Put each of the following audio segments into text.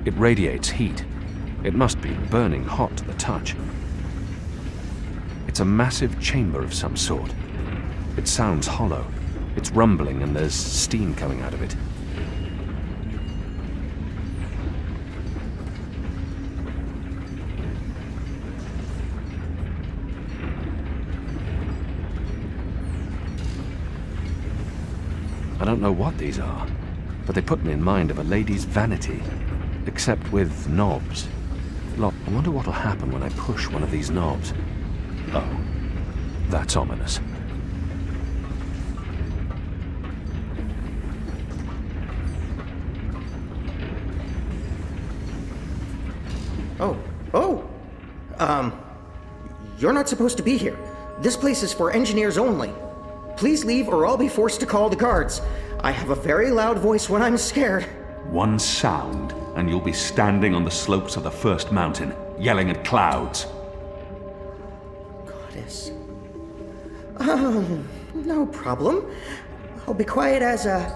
It radiates heat. It must be burning hot to the touch. It's a massive chamber of some sort. It sounds hollow. It's rumbling and there's steam coming out of it. I don't know what these are, but they put me in mind of a lady's vanity, except with knobs. Look, I wonder what'll happen when I push one of these knobs. Oh, that's ominous. You're not supposed to be here. This place is for engineers only. Please leave or I'll be forced to call the guards. I have a very loud voice when I'm scared. One sound, and you'll be standing on the slopes of the first mountain, yelling at clouds. Goddess. No problem. I'll be quiet as a...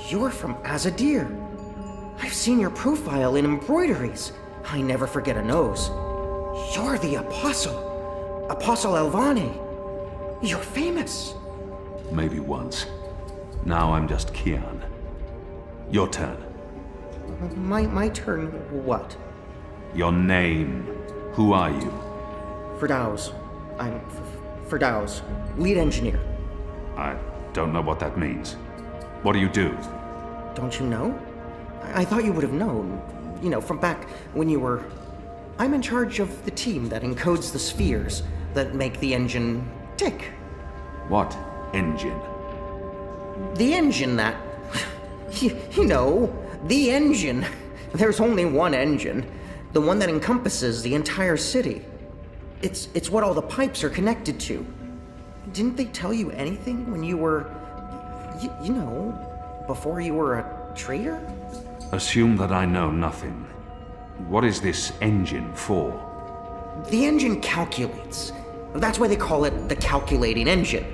You're from Azadir. I've seen your profile in embroideries. I never forget a nose. You're the Apostle. Apostle Elvani. You're famous. Maybe once. Now I'm just Kian. Your turn. My turn what? Your name. Who are you? Firdaus. I'm Firdaus, lead engineer. I don't know what that means. What do you do? Don't you know? I thought you would have known. You know, from back when you were... I'm in charge of the team that encodes the spheres that make the engine tick. What engine? The engine that... you know, the engine. There's only one engine. The one that encompasses the entire city. It's what all the pipes are connected to. Didn't they tell you anything when you were... you know, before you were a traitor? Assume that I know nothing. What is this engine for? The engine calculates. That's why they call it the calculating engine.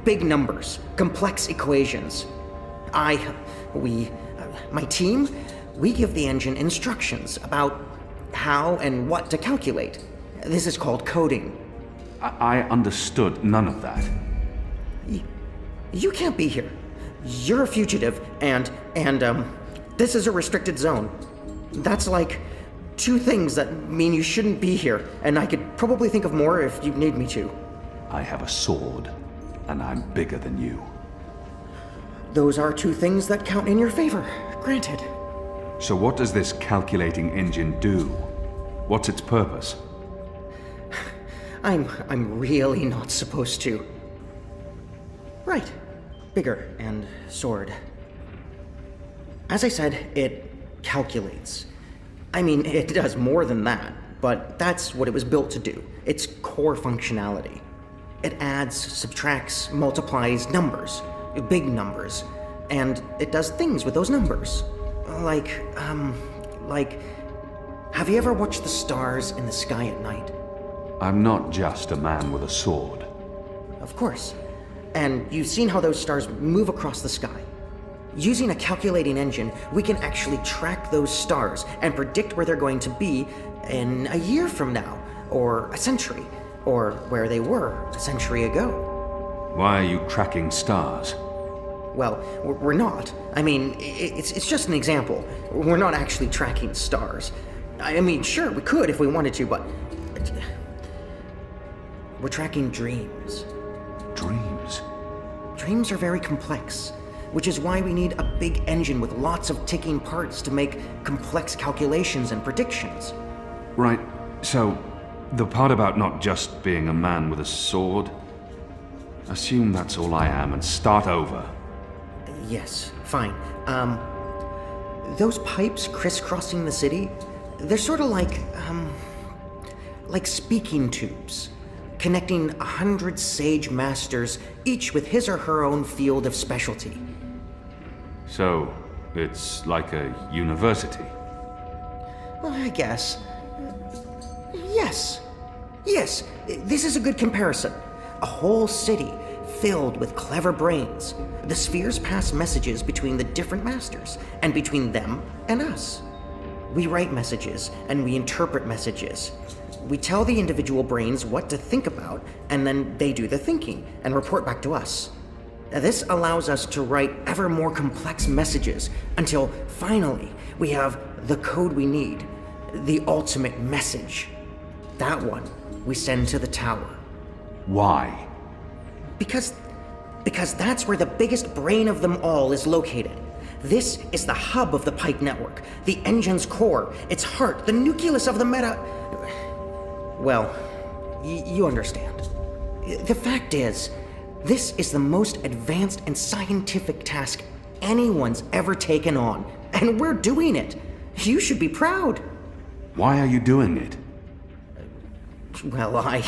Big numbers, complex equations. My team, we give the engine instructions about how and what to calculate. This is called coding. I understood none of that. You can't be here. You're a fugitive, and this is a restricted zone. That's like 2 things that mean you shouldn't be here, and I could probably think of more if you need me to. I have a sword, and I'm bigger than you. Those are 2 things that count in your favor, granted. So what does this calculating engine do? What's its purpose? I'm really not supposed to. Right. Bigger and sword. As I said, it calculates. I mean, it does more than that, but that's what it was built to do. Its core functionality. It adds, subtracts, multiplies numbers, big numbers, and it does things with those numbers. Like, have you ever watched the stars in the sky at night? I'm not just a man with a sword. Of course. And you've seen how those stars move across the sky. Using a calculating engine, we can actually track those stars and predict where they're going to be in a year from now, or a century, or where they were a century ago. Why are you tracking stars? Well, we're not. I mean, it's just an example. We're not actually tracking stars. I mean, sure, we could if we wanted to, but... we're tracking dreams. Dreams? Dreams are very complex, which is why we need a big engine with lots of ticking parts to make complex calculations and predictions. Right, so the part about not just being a man with a sword, assume that's all I am and start over. Yes, fine. Those pipes crisscrossing the city, they're sort of like speaking tubes, connecting 100 sage masters, each with his or her own field of specialty. So, it's like a university? Well, I guess. Yes. Yes, this is a good comparison. A whole city filled with clever brains. The spheres pass messages between the different masters, and between them and us. We write messages, and we interpret messages. We tell the individual brains what to think about, and then they do the thinking, and report back to us. This allows us to write ever more complex messages, until finally we have the code we need, the ultimate message. That one we send to the tower. Why? Because that's where the biggest brain of them all is located. This is the hub of the Pike network, the engine's core, its heart, the nucleus of the meta... Well, you understand. The fact is, this is the most advanced and scientific task anyone's ever taken on, and we're doing it. You should be proud. Why are you doing it? Well, I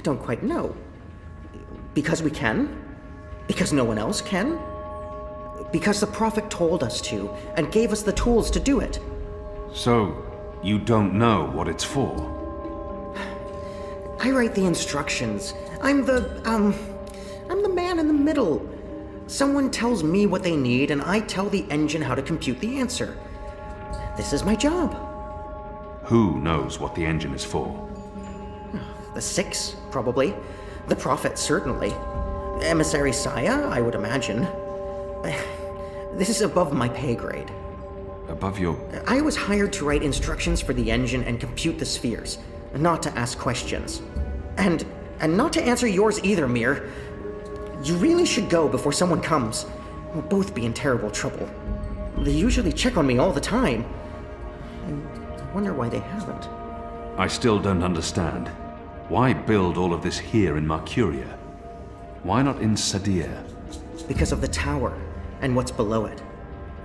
don't quite know. Because we can? Because no one else can? Because the Prophet told us to, and gave us the tools to do it. So, you don't know what it's for? I write the instructions. I'm the man in the middle. Someone tells me what they need, and I tell the engine how to compute the answer. This is my job. Who knows what the engine is for? The Six, probably. The Prophet, certainly. Emissary Saya, I would imagine. This is above my pay grade. Above your... I was hired to write instructions for the engine and compute the spheres, not to ask questions. And not to answer yours either, Mir. You really should go before someone comes. We'll both be in terrible trouble. They usually check on me all the time. I wonder why they haven't. I still don't understand. Why build all of this here in Mercuria? Why not in Sadir? Because of the tower and what's below it.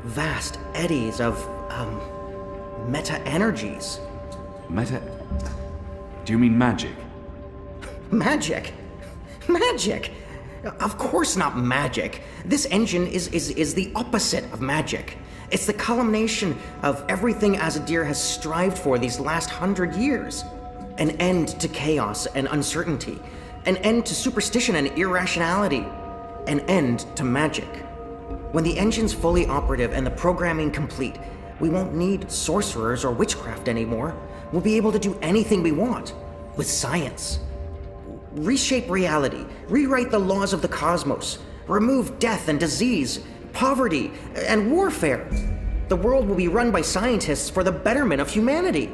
Vast eddies of, meta-energies. Meta... Do you mean magic? Magic? Magic? Of course not magic. This engine is the opposite of magic. It's the culmination of everything Azadir has strived for these last 100 years. An end to chaos and uncertainty. An end to superstition and irrationality. An end to magic. When the engine's fully operative and the programming complete, we won't need sorcerers or witchcraft anymore. We'll be able to do anything we want. With science. Reshape reality. Rewrite the laws of the cosmos. Remove death and disease, poverty, and warfare. The world will be run by scientists for the betterment of humanity.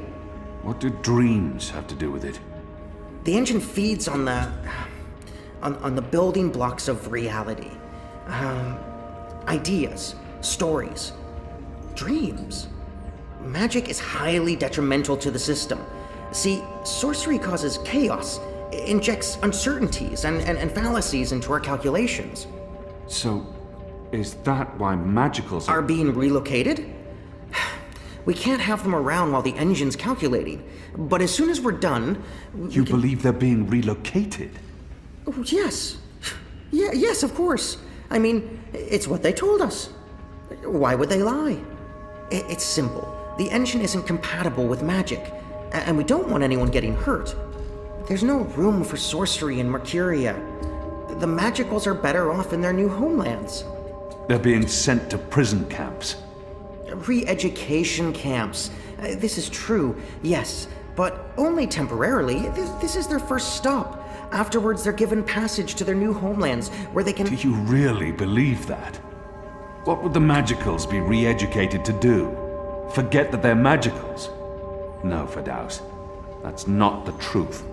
What do dreams have to do with it? The engine feeds on the building blocks of reality. Ideas, stories, dreams. Magic is highly detrimental to the system. See, sorcery causes chaos, injects uncertainties and fallacies into our calculations. So, is that why magicals Are being relocated? We can't have them around while the engine's calculating. But as soon as we're done... You believe they're being relocated? Oh, yes. Yes, of course. I mean, it's what they told us. Why would they lie? It's simple. The engine isn't compatible with magic, and we don't want anyone getting hurt. There's no room for sorcery in Mercuria. The magicals are better off in their new homelands. They're being sent to prison camps. Re-education camps. This is true, yes, but only temporarily. This is their first stop. Afterwards, they're given passage to their new homelands, where they can... Do you really believe that? What would the magicals be re-educated to do? Forget that they're magicals? No, Firdaus. That's not the truth.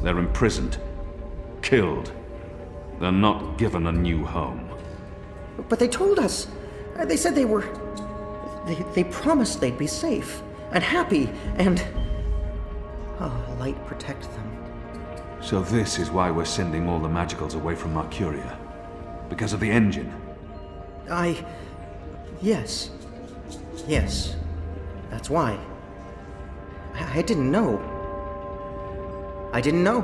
They're imprisoned. Killed. They're not given a new home. But they told us. They said they were... They promised they'd be safe and happy and... Oh, light protect them. So this is why we're sending all the magicals away from Mercuria? Because of the engine? Yes. Yes. That's why. I didn't know. I didn't know.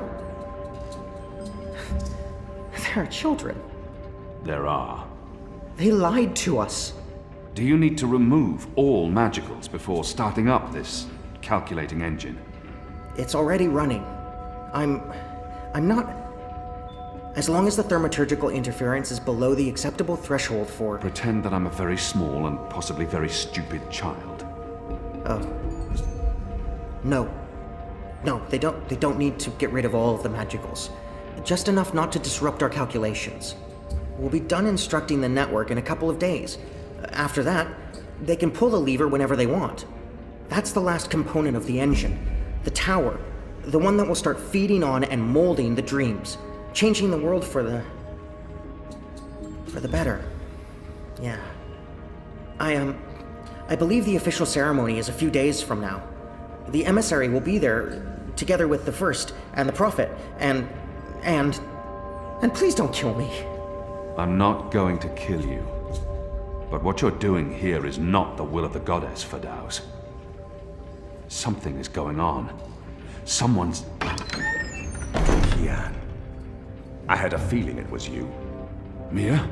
There are children. There are. They lied to us. Do you need to remove all magicals before starting up this calculating engine? It's already running. I'm not... As long as the thermaturgical interference is below the acceptable threshold for... Pretend that I'm a very small and possibly very stupid child. Oh. No. No, they don't need to get rid of all of the magicals. Just enough not to disrupt our calculations. We'll be done instructing the network in a couple of days. After that, they can pull the lever whenever they want. That's the last component of the engine. The tower. The one that will start feeding on and molding the dreams. Changing the world for the better. Yeah. I believe the official ceremony is a few days from now. The emissary will be there, together with the First and the Prophet, and please don't kill me. I'm not going to kill you. But what you're doing here is not the will of the goddess, Firdaus. Something is going on. Someone's... Kian. I had a feeling it was you. Mia?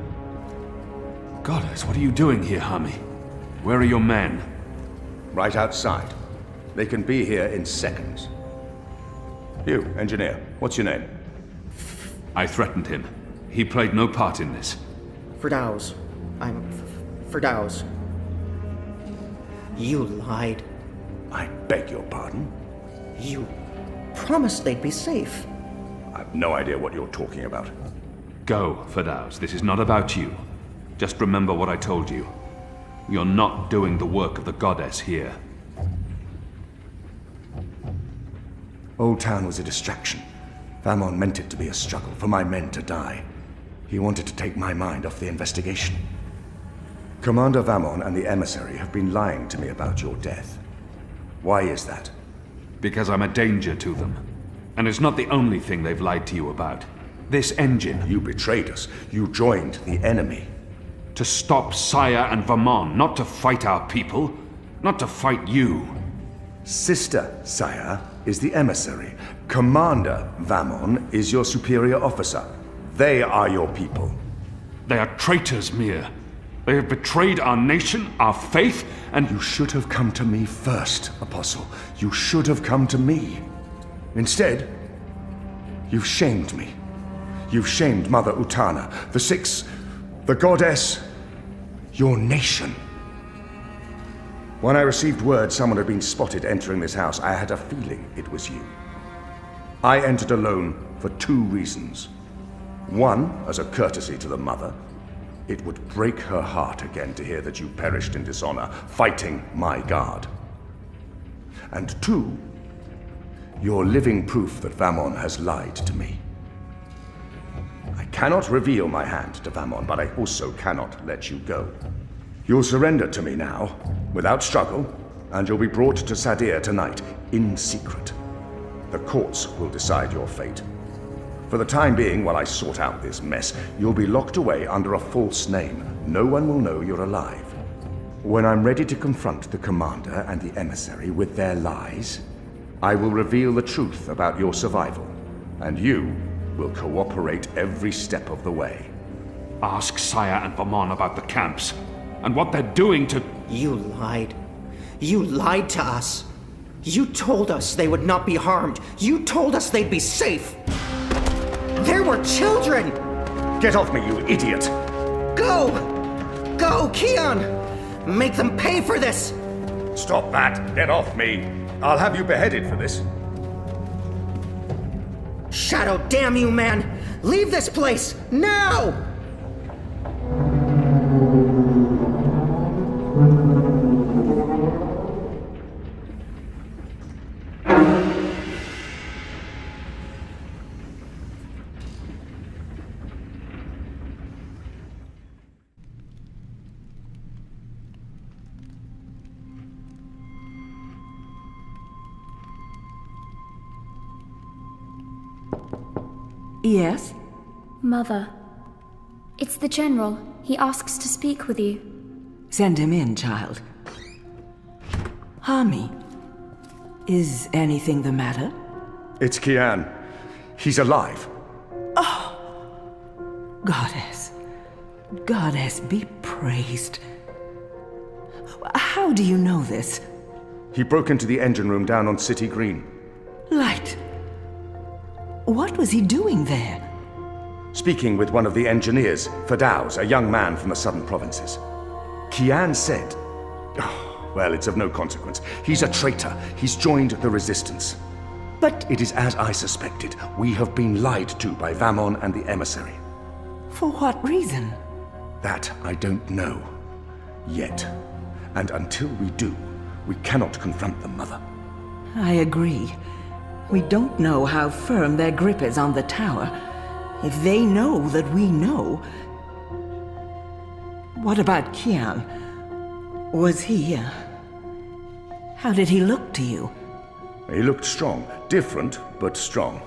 Goddess, what are you doing here, Hami? Where are your men? Right outside. They can be here in seconds. You, engineer, what's your name? I threatened him. He played no part in this. Firdaus. I'm Firdaus. You lied. I beg your pardon? You promised they'd be safe. I've no idea what you're talking about. Go, Firdaus. This is not about you. Just remember what I told you. You're not doing the work of the goddess here. Old Town was a distraction. Vamon meant it to be a struggle, for my men to die. He wanted to take my mind off the investigation. Commander Vamon and the emissary have been lying to me about your death. Why is that? Because I'm a danger to them. And it's not the only thing they've lied to you about. This engine. You betrayed us. You joined the enemy. To stop Saya and Vamon, not to fight our people. Not to fight you. Sister Saya is the emissary. Commander Vamon is your superior officer. They are your people. They are traitors, Mir. They have betrayed our nation, our faith, and... You should have come to me first, Apostle. You should have come to me. Instead, you've shamed me. You've shamed Mother Utana, the Six, the Goddess, your nation. When I received word someone had been spotted entering this house, I had a feeling it was you. I entered alone for two reasons. One, as a courtesy to the Mother. It would break her heart again to hear that you perished in dishonor, fighting my guard. And two, you're living proof that Vamon has lied to me. I cannot reveal my hand to Vamon, but I also cannot let you go. You'll surrender to me now, without struggle, and you'll be brought to Sadir tonight, in secret. The courts will decide your fate. For the time being, while I sort out this mess, you'll be locked away under a false name. No one will know you're alive. When I'm ready to confront the commander and the emissary with their lies, I will reveal the truth about your survival, and you will cooperate every step of the way. Ask Saya and Vamon about the camps, and what they're doing to... You lied. You lied to us. You told us they would not be harmed. You told us they'd be safe. There were children! Get off me, you idiot! Go! Go, Kian! Make them pay for this! Stop that! Get off me! I'll have you beheaded for this. Shadow, damn you, man! Leave this place! Now! Yes? Mother. It's the General. He asks to speak with you. Send him in, child. Hami, is anything the matter? It's Kian. He's alive. Goddess. Goddess be praised. How do you know this? He broke into the engine room down on City Green. Light. What was he doing there? Speaking with one of the engineers, Fadaus, a young man from the southern provinces. Kian said... Oh, well, it's of no consequence. He's a traitor. He's joined the resistance. But It is as I suspected. We have been lied to by Vamon and the emissary. for what reason? That I don't know. Yet. And until we do, we cannot confront them, Mother. I agree. We don't know how firm their grip is on the tower. If they know that we know... What about Kian? Was he... How did he look to you? He looked strong. Different, but strong.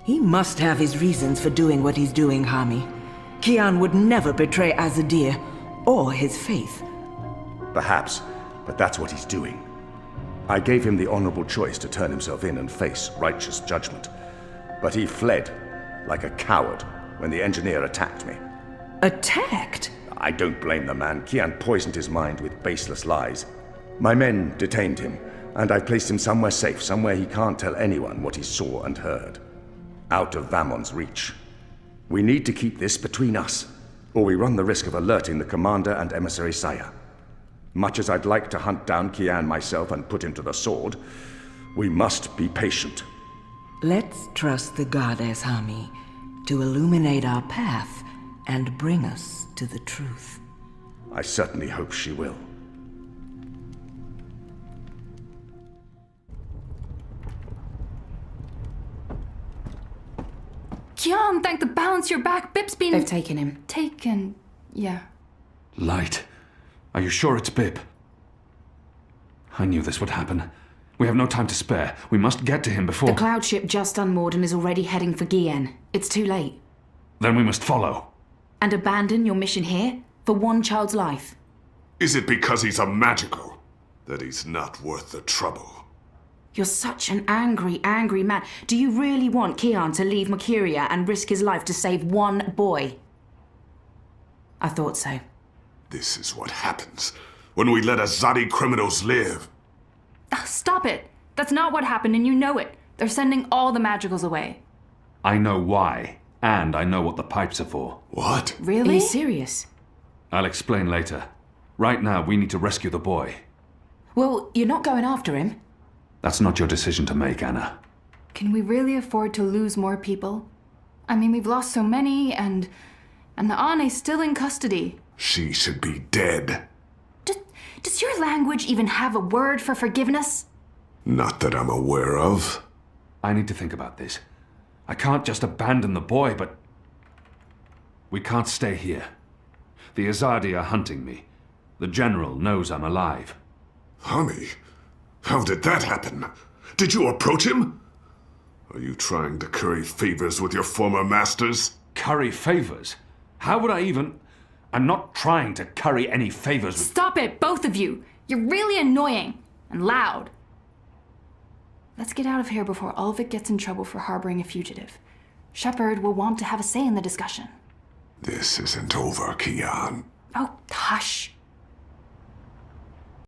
He must have his reasons for doing what he's doing, Hami. Kian would never betray Azadir or his faith. Perhaps, but that's what he's doing. I gave him the honorable choice to turn himself in and face righteous judgment. But he fled, like a coward, when the engineer attacked me. Attacked? I don't blame the man. Kian poisoned his mind with baseless lies. My men detained him, and I've placed him somewhere safe, somewhere he can't tell anyone what he saw and heard. Out of Vamon's reach. We need to keep this between us, or we run the risk of alerting the commander and emissary Saya. Much as I'd like to hunt down Kian myself and put him to the sword, we must be patient. Let's trust the goddess, Hami, to illuminate our path and bring us to the truth. I certainly hope she will. Kian, thank the balance you're back. Bip's been... They've taken him. Taken... yeah. Light. Are you sure it's Bip? I knew this would happen. We have no time to spare. We must get to him before... The cloud ship just unmoored and is already heading for Gien. It's too late. Then we must follow. And abandon your mission here? For one child's life? Is it because he's a magical that he's not worth the trouble? You're such an angry, angry man. Do you really want Kian to leave Mercuria and risk his life to save one boy? I thought so. This is what happens when we let Azadi criminals live. Stop it. That's not what happened, and you know it. They're sending all the magicals away. I know why, and I know what the pipes are for. What? Are Really? you serious? I'll explain later. Right now, we need to rescue the boy. Well, you're not going after him. That's not your decision to make, Anna. Can we really afford to lose more people? I mean, we've lost so many, and the Ane's still in custody. She should be dead. Does your language even have a word for forgiveness? Not that I'm aware of. I need to think about this. I can't just abandon the boy, but... We can't stay here. The Azadi are hunting me. The General knows I'm alive. Honey, how did that happen? Did you approach him? Are you trying to curry favors with your former masters? Curry favors? How would I even... I'm not trying to curry any favors with... Stop it, both of you! You're really annoying and loud. Let's get out of here before Ulvik gets in trouble for harboring a fugitive. Shepard will want to have a say in the discussion. This isn't over, Kian. Oh, hush.